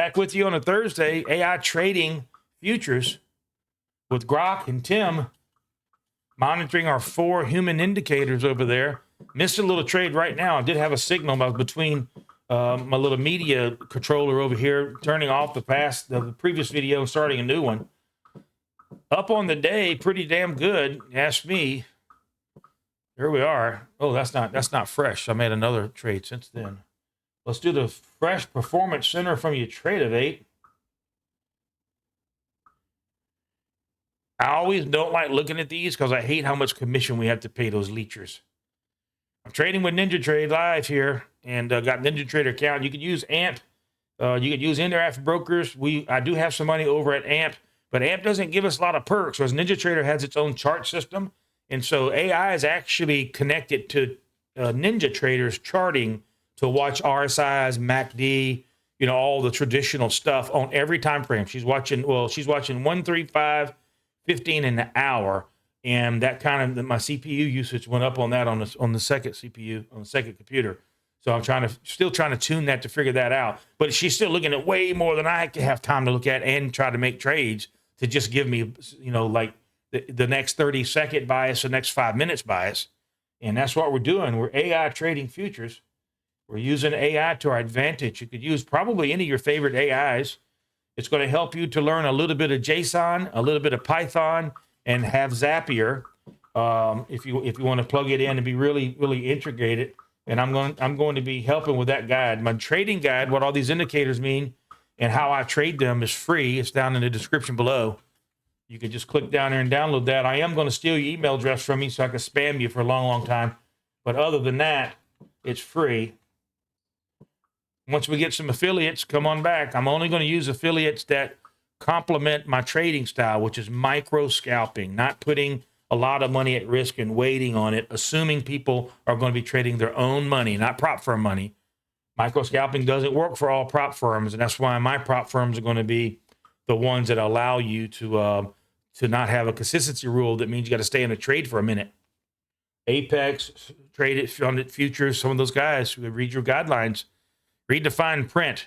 Back with you on a Thursday, AI trading futures with Grok and Tim, monitoring our 4 human indicators over there. Missed a little trade right now. I did have a signal. I was between my little media controller over here, turning off the previous video and starting a new one. Up on the day, pretty damn good. Ask me. Here we are. Oh, that's not fresh. I made another trade since then. Let's do the fresh performance center from your Trade-Evate. I always don't like looking at these because I hate how much commission we have to pay those leechers. I'm trading with NinjaTrade live here, and got NinjaTrader account. You could use AMP. You could use Interactive Brokers. I do have some money over at AMP, but AMP doesn't give us a lot of perks, whereas NinjaTrader has its own chart system. And so AI is actually connected to NinjaTrader's charting to watch RSIs, MACD, all the traditional stuff on every time frame. She's watching 1, 3, 5, 15 in the hour. And that my CPU usage went up on that on the second CPU, on the second computer. So I'm still trying to tune that to figure that out. But she's still looking at way more than I have time to look at and try to make trades to just give me, like the next 30-second bias, the next 5 minutes bias. And that's what we're doing. We're AI trading futures. We're using AI to our advantage. You could use probably any of your favorite AIs. It's going to help you to learn a little bit of JSON, a little bit of Python, and have Zapier if you want to plug it in and be really, really integrated. And I'm going to be helping with that guide. My trading guide, what all these indicators mean and how I trade them, is free. It's down in the description below. You can just click down there and download that. I am going to steal your email address from you so I can spam you for a long, long time. But other than that, it's free. Once we get some affiliates, come on back. I'm only going to use affiliates that complement my trading style, which is micro scalping, not putting a lot of money at risk and waiting on it, assuming people are going to be trading their own money, not prop firm money. Micro scalping doesn't work for all prop firms, and that's why my prop firms are going to be the ones that allow you to not have a consistency rule. That means you got to stay in a trade for a minute. Apex, Trade It, Fund It, Futures, some of those guys who read your guidelines. Read the fine print.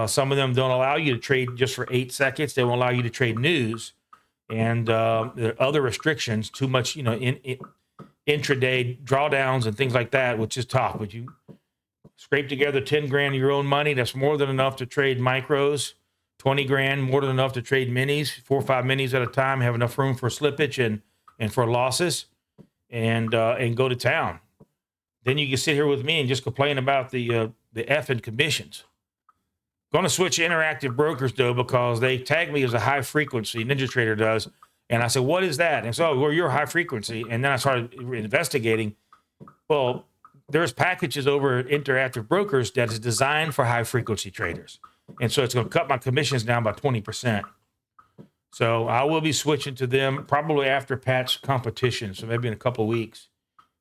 Some of them don't allow you to trade just for 8 seconds. They won't allow you to trade news. And there are other restrictions, too much, intraday drawdowns and things like that, which is tough. But you scrape together 10 grand of your own money, that's more than enough to trade micros. 20 grand, more than enough to trade minis, 4 or 5 minis at a time, have enough room for slippage and for losses, and go to town. Then you can sit here with me and just complain about the effing commissions. Going to switch to Interactive Brokers, though, because they tag me as a high frequency. NinjaTrader does. And I said, what is that? And so, well, you're high frequency. And then I started investigating. Well, there's packages over at Interactive Brokers that is designed for high frequency traders. And so it's going to cut my commissions down by 20%. So I will be switching to them probably after Pat's competition. So maybe in a couple of weeks,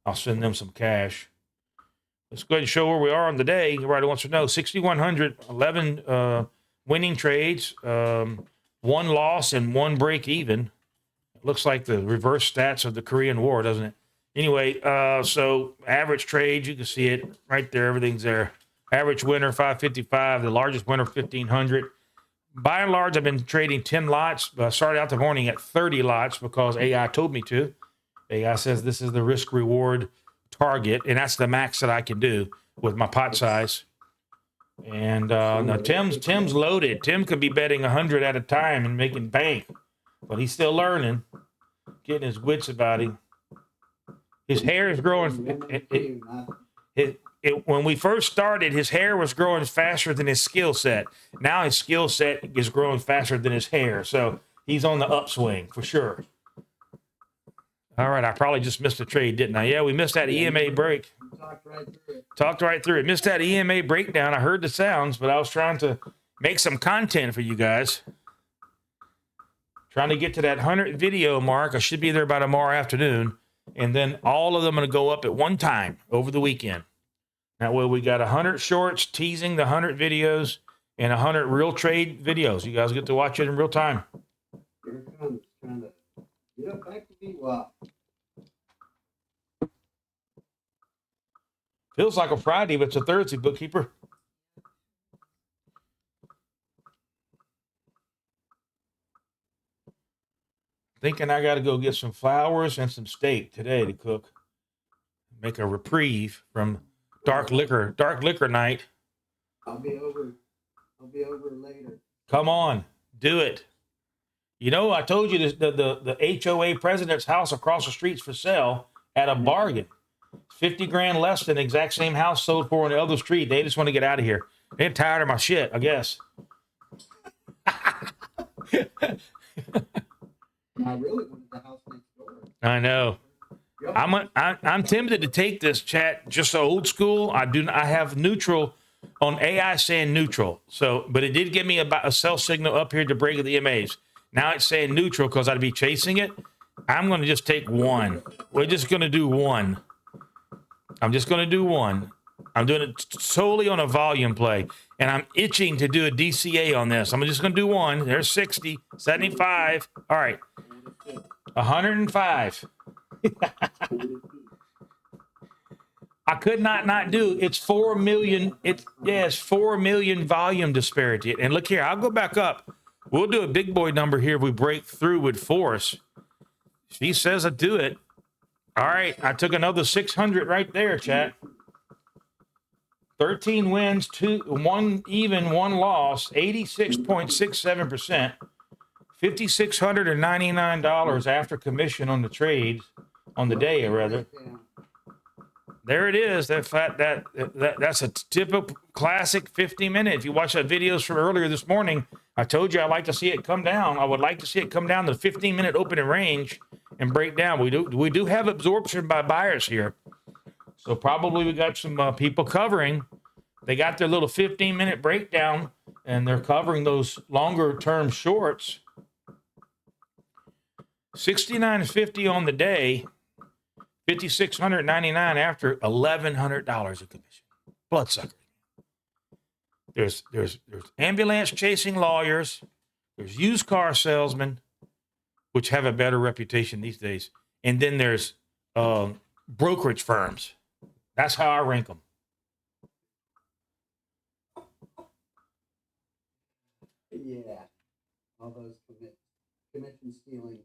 I'll send them some cash. Let's go ahead and show where we are on the day. Everybody wants to know 6,100, 11 winning trades, 1 loss, and 1 break even. It looks like the reverse stats of the Korean War, doesn't it? Anyway, so average trade, you can see it right there. Everything's there. Average winner, 555. The largest winner, 1,500. By and large, I've been trading 10 lots. I started out the morning at 30 lots because AI told me to. AI says this is the risk reward target, and that's the max that I can do with my pot size. And now Tim's loaded. Tim could be betting 100 at a time and making bank, but he's still learning, getting his wits about him. His hair is growing. When we first started, his hair was growing faster than his skill set. Now his skill set is growing faster than his hair, so he's on the upswing for sure. All right, I probably just missed a trade, didn't I? Yeah, we missed that EMA break. Talked right through it. Missed that EMA breakdown. I heard the sounds, but I was trying to make some content for you guys. Trying to get to that 100 video mark. I should be there by tomorrow afternoon. And then all of them are going to go up at one time over the weekend. That way we got 100 shorts teasing the 100 videos and 100 real trade videos. You guys get to watch it in real time. Here it comes, kind of. Yeah, back to me. Wow. Feels like a Friday, but it's a Thursday, bookkeeper. Thinking I got to go get some flowers and some steak today to cook. Make a reprieve from dark liquor night. I'll be over later. Come on, do it. You know, I told you this, the HOA president's house across the street's for sale at a bargain. 50 grand less than the exact same house sold for on the other street. They just want to get out of here. They're tired of my shit, I guess. I really wanted the house next door. I know. Yep. I'm tempted to take this chat just old school. I have neutral on AI saying neutral. So, but it did give me a sell signal up here to break the EMAs. Now it's saying neutral because I'd be chasing it. I'm going to just take one. We're just going to do one. I'm just going to do one. I'm doing it solely on a volume play. And I'm itching to do a DCA on this. I'm just going to do one. There's 60, 75. All right. 105. I could not do. It's 4 million. It's 4 million volume disparity. And look here, I'll go back up. We'll do a big boy number here if we break through with force. She says I do it. All right, I took another 600 right there, chat. 13 wins, 1 even, 1 loss, 86.67%. $5,699 after commission on the trades, on the day, rather. There it is. That's a typical classic 50-minute. If you watch the videos from earlier this morning, I told you I like to see it come down. I would like to see it come down to the 15-minute opening range and break down. We do have absorption by buyers here, so probably we got some people covering. They got their little 15-minute breakdown, and they're covering those longer-term shorts. 69.50 on the day, 5,699 after $1,100 of commission. Bloodsucker. There's ambulance chasing lawyers. There's used car salesmen, which have a better reputation these days, and then there's brokerage firms. That's how I rank them. Yeah, all those commission stealing.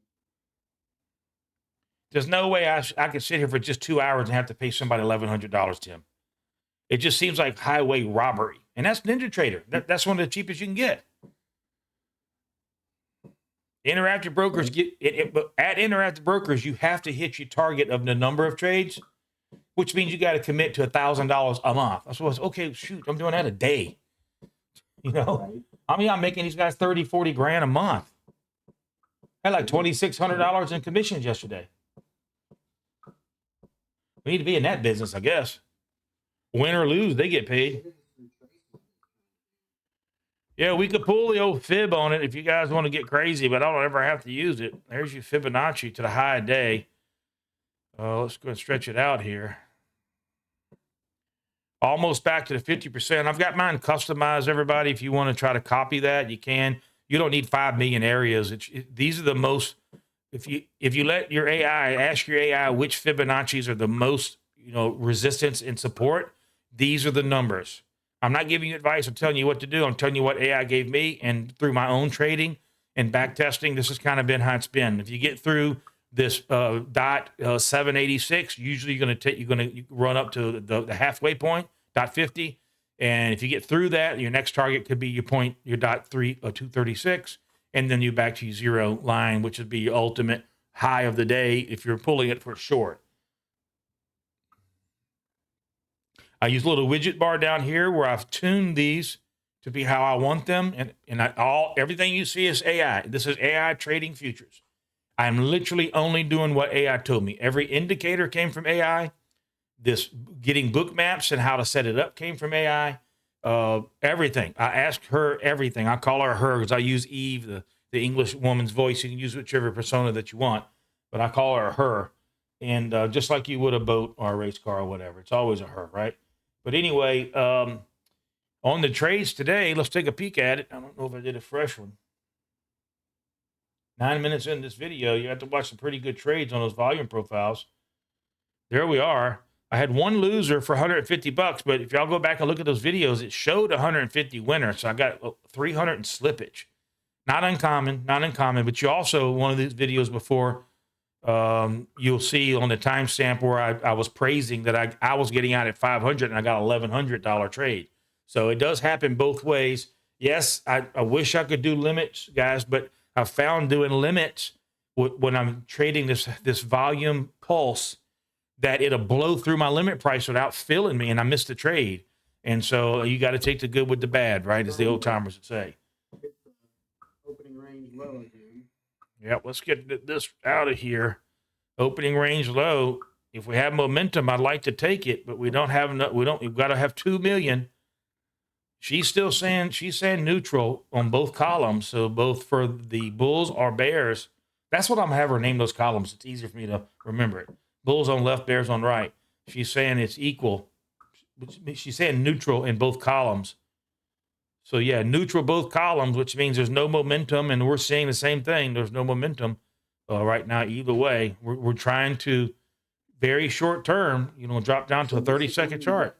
There's no way I could sit here for just 2 hours and have to pay somebody $1,100, Tim. It just seems like highway robbery. And that's Ninja Trader. That's one of the cheapest you can get. Interactive brokers at Interactive Brokers, you have to hit your target of the number of trades, which means you got to commit to $1,000 a month. I suppose, okay, shoot, I'm doing that a day. You know, Right. I mean, I'm making these guys 30, 40 grand a month. I had like $2,600 in commissions yesterday. We need to be in that business, I guess. Win or lose, they get paid. Yeah, we could pull the old fib on it if you guys want to get crazy, but I don't ever have to use it. There's your Fibonacci to the high day. Let's go and stretch it out here. Almost back to the 50%. I've got mine customized, everybody. If you want to try to copy that, you can. You don't need 5 million areas. These are the most, if you let your AI, ask your AI which Fibonacci's are the most, resistance and support, these are the numbers. I'm not giving you advice. I'm telling you what to do. I'm telling you what AI gave me, and through my own trading and back testing, this has kind of been how it's been. If you get through this dot 786, usually you're going to run up to the halfway point, dot 50, and if you get through that, your next target could be your dot 236, and then you back to your zero line, which would be your ultimate high of the day if you're pulling it for short. I use a little widget bar down here where I've tuned these to be how I want them. And everything you see is AI. This is AI trading futures. I'm literally only doing what AI told me. Every indicator came from AI. This getting book maps and how to set it up came from AI. Everything. I asked her everything. I call her because I use Eve, the English woman's voice. You can use whichever persona that you want, but I call her. And just like you would a boat or a race car or whatever, it's always a her, right? But anyway, on the trades today, let's take a peek at it. I don't know if I did a fresh one. 9 minutes in this video, you have to watch some pretty good trades on those volume profiles. There we are. I had one loser for $150, but if y'all go back and look at those videos, it showed 150 winners. So I got 300 in slippage. Not uncommon, not uncommon. But you also, one of these videos before, you'll see on the timestamp where I was praising that I was getting out at 500 and I got $1,100 trade. So it does happen both ways. Yes, I wish I could do limits, guys, but I found doing limits when I'm trading this volume pulse that it'll blow through my limit price without filling me, and I missed the trade. And so you got to take the good with the bad, right? As the old timers would say. Opening range low again. Yep, let's get this out of here. Opening range low. If we have momentum, I'd like to take it, but we don't have enough. We've got to have 2 million. She's saying neutral on both columns. So both for the bulls or bears. That's what I'm gonna have her name those columns. It's easier for me to remember it. Bulls on left, bears on right. She's saying it's equal. She's saying neutral in both columns. So yeah, neutral both columns, which means there's no momentum, and we're seeing the same thing. There's no momentum right now either way. We're trying to very short term, drop down to a 30-second chart.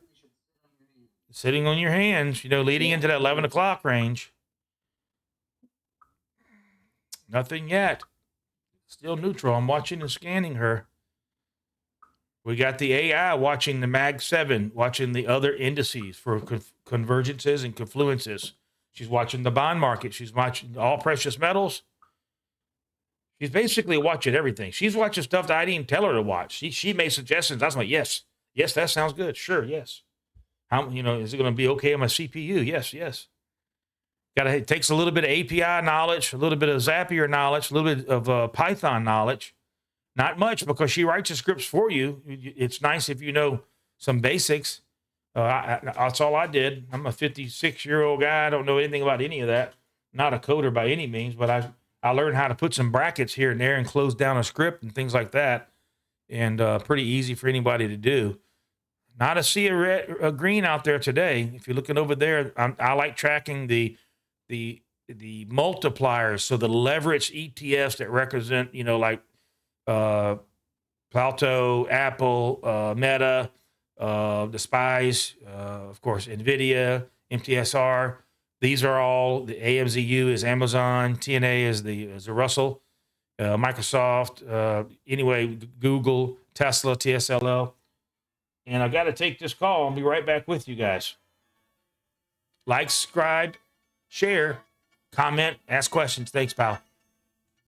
Sitting on your hands, leading into that 11 o'clock range. Nothing yet. Still neutral. I'm watching and scanning her. We got the AI watching the Mag 7, watching the other indices for convergences and confluences. She's watching the bond market. She's watching all precious metals. She's basically watching everything. She's watching stuff that I didn't even tell her to watch. She made suggestions. I was like, yes, that sounds good. Sure, yes. How, is it going to be okay on my CPU? Yes. It takes a little bit of API knowledge, a little bit of Zapier knowledge, a little bit of Python knowledge. Not much, because she writes the scripts for you. It's nice if you know some basics. That's all I did. I'm a 56-year-old guy. I don't know anything about any of that. Not a coder by any means, but I learned how to put some brackets here and there and close down a script and things like that. And pretty easy for anybody to do. Not a sea of green out there today. If you're looking over there, I like tracking the multipliers. So the leverage ETFs that represent, like Plauto, Apple, Meta, the SPYs, of course, NVIDIA, MTSR. These are all, the AMZU is Amazon, TNA is the Russell, Microsoft, anyway, Google, Tesla, TSLL. And I got to take this call. I'll be right back with you guys. Like, subscribe, share, comment, ask questions. Thanks, pal.